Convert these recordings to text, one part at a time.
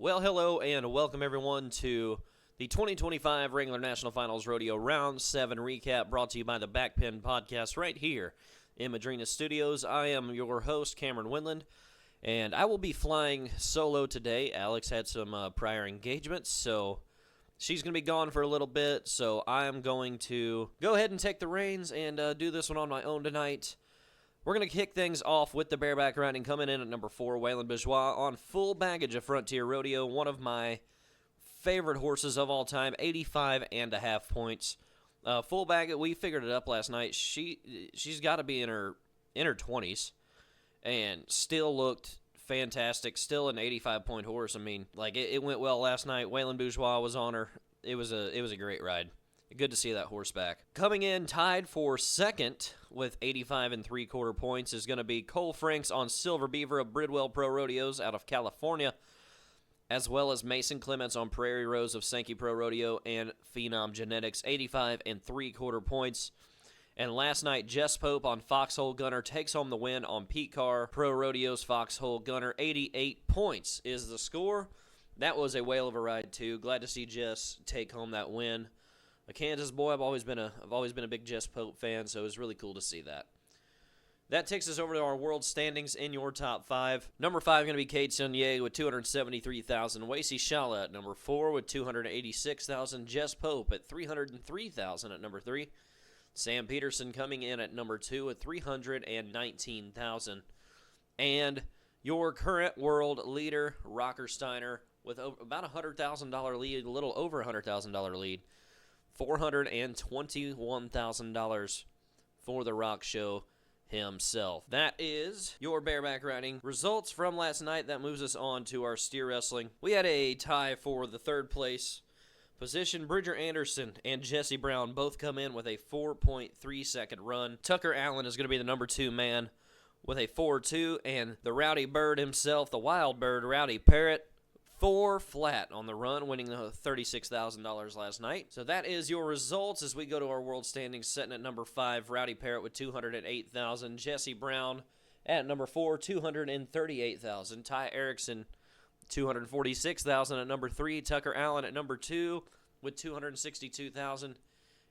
Well, hello and welcome everyone to the 2025 Wrangler National Finals Rodeo Round 7 recap brought to you by the Backpin Podcast right here in Madrina Studios. I am your host, Cameron Windland, and I will be flying solo today. Alex had some prior engagements, so she's going to be gone for a little bit, so I'm going to go ahead and take the reins and do this one on my own tonight. We're going to kick things off with the bareback riding coming in at number 4, Wayland Bourgeois on full baggage of Frontier Rodeo, one of my favorite horses of all time, 85.5 points. Full baggage, we figured it up last night. She's got to be in her 20s and still looked fantastic, still an 85-point horse. I mean, like it went well last night. Wayland Bourgeois was on her. It was a great ride. Good to see that horse back. Coming in tied for second with 85 3/4 points is going to be Cole Franks on Silver Beaver of Bridwell Pro Rodeos out of California, as well as Mason Clements on Prairie Rose of Sankey Pro Rodeo and Phenom Genetics, 85 3/4 points. And last night, Jess Pope on Foxhole Gunner takes home the win on Pete Carr Pro Rodeos Foxhole Gunner, 88 points is the score. That was a whale of a ride too. Glad to see Jess take home that win. A Kansas boy, I've always been a big Jess Pope fan, so it was really cool to see that. That takes us over to our world standings in your top 5. Number 5 going to be Cade Sonier with 273,000. Wacy Shala at number 4 with 286,000. Jess Pope at 303,000 at number 3. Sam Peterson coming in at number 2 at 319,000. And your current world leader, Rocker Steiner, with about a $100,000 lead, a little over a $100,000 lead. $421,000 for the Rock Show himself. That is your bareback riding results from last night. That moves us on to our steer wrestling. We had a tie for the third place position. Bridger Anderson and Jesse Brown both come in with a 4.3 second run. Tucker Allen is going to be the number 2 man with a 4.2, and the Rowdy Bird himself, the wild bird, Rowdy Parrott, 4 flat on the run, winning the $36,000 last night. So that is your results as we go to our world standings, setting at number 5, Rowdy Parrott with 208,000. Jesse Brown at number 4, 238,000. Ty Erickson, 246,000 at number 3. Tucker Allen at number 2 with 262,000.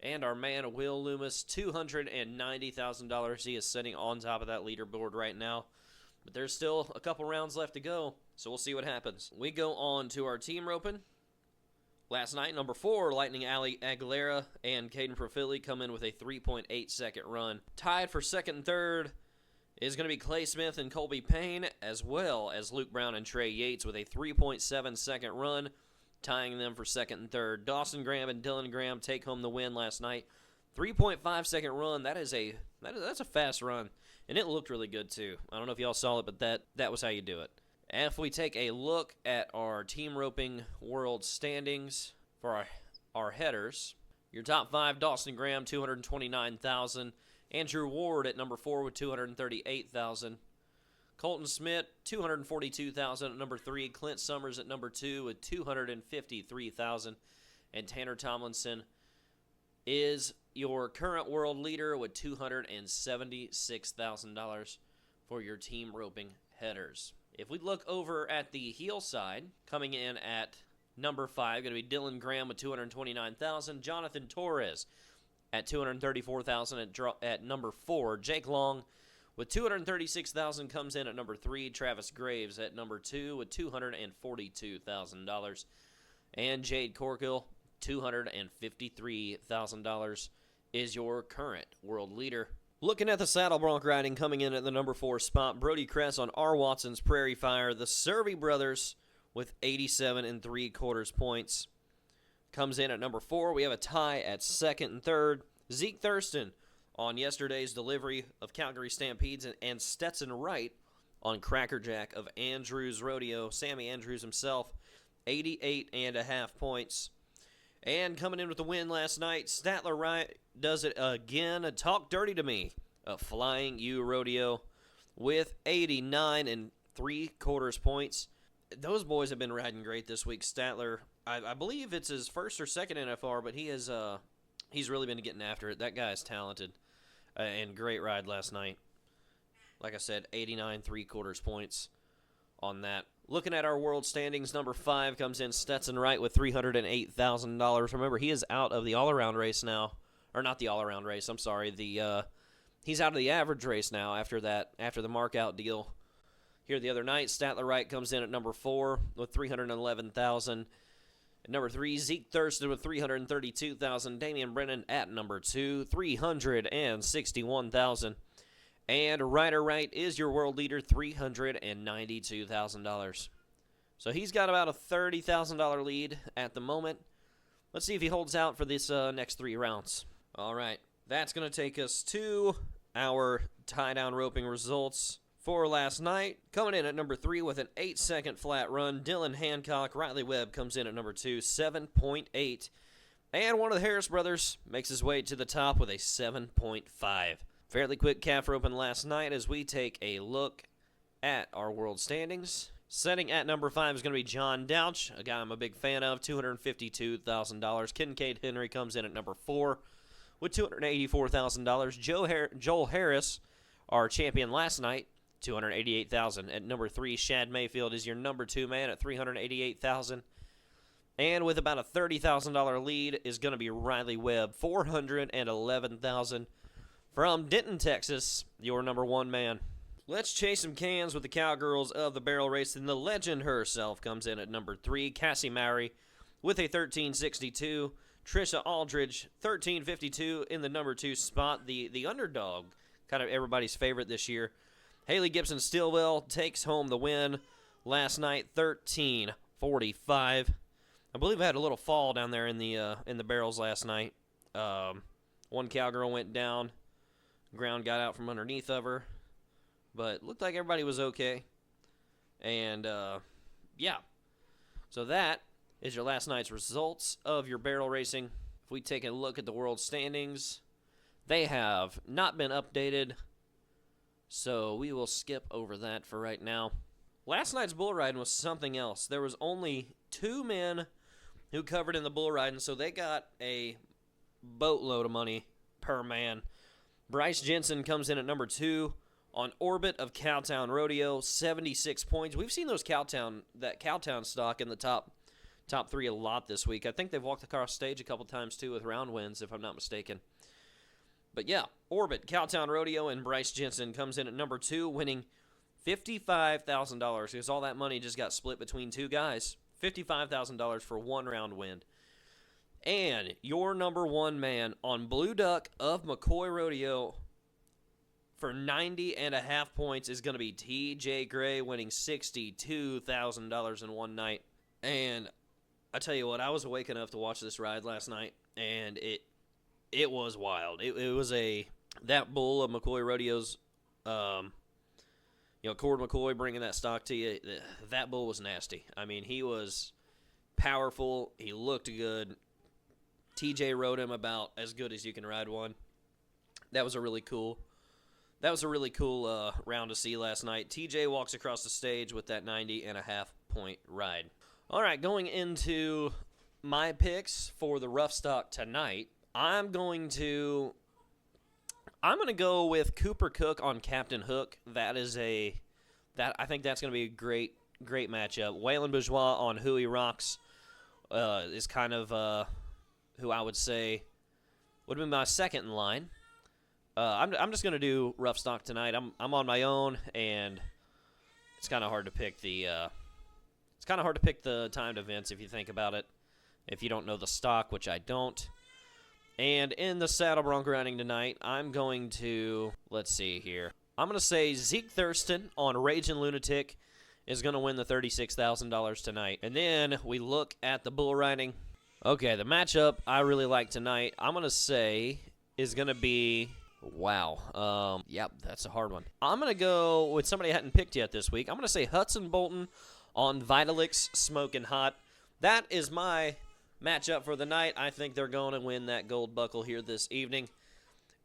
And our man, Will Loomis, $290,000. He is sitting on top of that leaderboard right now. But there's still a couple rounds left to go, so we'll see what happens. We go on to our team roping. Last night, number 4, Lightning Ali Aguilera and Caden Profili come in with a 3.8 second run. Tied for second and third is going to be Clay Smith and Colby Payne, as well as Luke Brown and Trey Yates with a 3.7 second run, tying them for second and third. Dawson Graham and Dylan Graham take home the win last night. 3.5 second run, that's a fast run. And it looked really good, too. I don't know if y'all saw it, but that was how you do it. And if we take a look at our team roping world standings for our headers, your top 5, Dawson Graham, 229,000. Andrew Ward at number 4 with 238,000. Colton Smith, 242,000 at number 3. Clint Summers at number 2 with 253,000. And Tanner Tomlinson is your current world leader with $276,000 for your team roping headers. If we look over at the heel side, coming in at number 5, going to be Dylan Graham with 229,000. Jonathan Torres at 234,000 at number 4. Jake Long with 236,000 comes in at number 3. Travis Graves at number 2 with $242,000. And Jade Corkill, $253,000 is your current world leader. Looking at the saddle bronc riding, coming in at the number 4 spot, Brody Kress on R. Watson's Prairie Fire. The Survey brothers with 87 3/4 points comes in at number 4. We have a tie at second and third. Zeke Thurston on yesterday's delivery of Calgary Stampedes and Stetson Wright on Crackerjack of Andrews Rodeo. Sammy Andrews himself, 88.5 points. And coming in with the win last night, Statler Wright does it again. Talk dirty to me. A Flying U Rodeo with 89 3/4 points. Those boys have been riding great this week. Statler, I believe it's his first or second NFR, but he's really been getting after it. That guy is talented. And great ride last night. Like I said, 89 3/4 points on that Looking at our world standings, number 5 comes in Stetson Wright with $308,000. Remember, he is out of the all-around race now. Or not the all-around race, I'm sorry. He's out of the average race now after the mark-out deal here the other night. Statler Wright comes in at number 4 with $311,000. At number 3, Zeke Thurston with $332,000. Damian Brennan at number 2, $361,000. And Ryder Wright is your world leader, $392,000. So he's got about a $30,000 lead at the moment. Let's see if he holds out for this next 3 rounds. All right, that's going to take us to our tie-down roping results for last night. Coming in at number 3 with an 8-second flat run, Dylan Hancock. Riley Webb comes in at number 2, 7.8. And one of the Harris brothers makes his way to the top with a 7.5. Fairly quick calf roping last night as we take a look at our world standings. Setting at number 5 is going to be John Douch, a guy I'm a big fan of, $252,000. Kincaid Henry comes in at number 4 with $284,000. Joel Harris, our champion last night, $288,000. At number 3, Shad Mayfield is your number 2 man at $388,000. And with about a $30,000 lead is going to be Riley Webb, $411,000. From Denton, Texas, your number 1 man. Let's chase some cans with the cowgirls of the barrel race, and the legend herself comes in at number 3, Cassie Mowry, with a 13.62. Trisha Aldridge, 13.52 in the number 2 spot, the underdog, kind of everybody's favorite this year. Haley Gibson Stillwell takes home the win last night, 13.45. I believe I had a little fall down there in the barrels last night. One cowgirl went down. Ground got out from underneath of her, but looked like everybody was okay. And, yeah. So that is your last night's results of your barrel racing. If we take a look at the world standings, they have not been updated, so we will skip over that for right now. Last night's bull riding was something else. There was only 2 men who covered in the bull riding, so they got a boatload of money per man. Bryce Jensen comes in at number 2 on Orbit of Cowtown Rodeo, 76 points. We've seen that Cowtown stock in the top 3 a lot this week. I think they've walked across stage a couple times too with round wins, if I'm not mistaken. But yeah, Orbit, Cowtown Rodeo, and Bryce Jensen comes in at number 2, winning $55,000 because all that money just got split between 2 guys. $55,000 for 1 round win. And your number 1 man on Blue Duck of McCoy Rodeo for 90.5 points is going to be TJ Gray, winning $62,000 in one night. And I tell you what, I was awake enough to watch this ride last night, and it was wild. It was that bull of McCoy Rodeo's, Cord McCoy bringing that stock to you. That bull was nasty. I mean, he was powerful. He looked good. TJ rode him about as good as you can ride one. That was a really cool round to see last night. TJ walks across the stage with that 90.5 point ride. All right, going into my picks for the rough stock tonight, I'm going to go with Cooper Cook on Captain Hook. I think that's going to be a great matchup. Waylon Bourgeois on Huey Rocks is kind of who I would say would have been my second in line. I'm just going to do rough stock tonight. I'm on my own, and it's kind of hard to pick the timed events if you think about it. If you don't know the stock, which I don't. And in the saddle bronco riding tonight, I'm going to, let's see here. I'm going to say Zeke Thurston on Ragin' Lunatic is going to win the $36,000 tonight. And then we look at the bull riding. Okay, the matchup I really like tonight, I'm going to say is going to be, yep, that's a hard one. I'm going to go with somebody I hadn't picked yet this week. I'm going to say Hudson Bolton on Vitalix Smokin' Hot. That is my matchup for the night. I think they're going to win that gold buckle here this evening.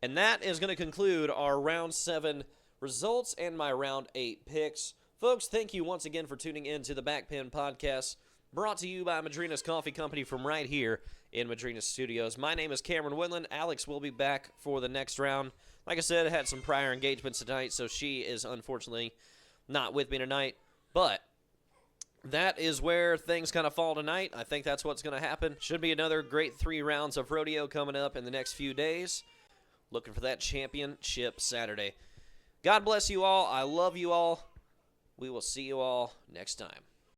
And that is going to conclude our Round 7 results and my Round 8 picks. Folks, thank you once again for tuning in to the Backpen Podcast, brought to you by Madrina's Coffee Company from right here in Madrina's Studios. My name is Cameron Windland. Alex will be back for the next round. Like I said, I had some prior engagements tonight, so she is unfortunately not with me tonight. But that is where things kind of fall tonight. I think that's what's going to happen. Should be another great 3 rounds of rodeo coming up in the next few days. Looking for that championship Saturday. God bless you all. I love you all. We will see you all next time.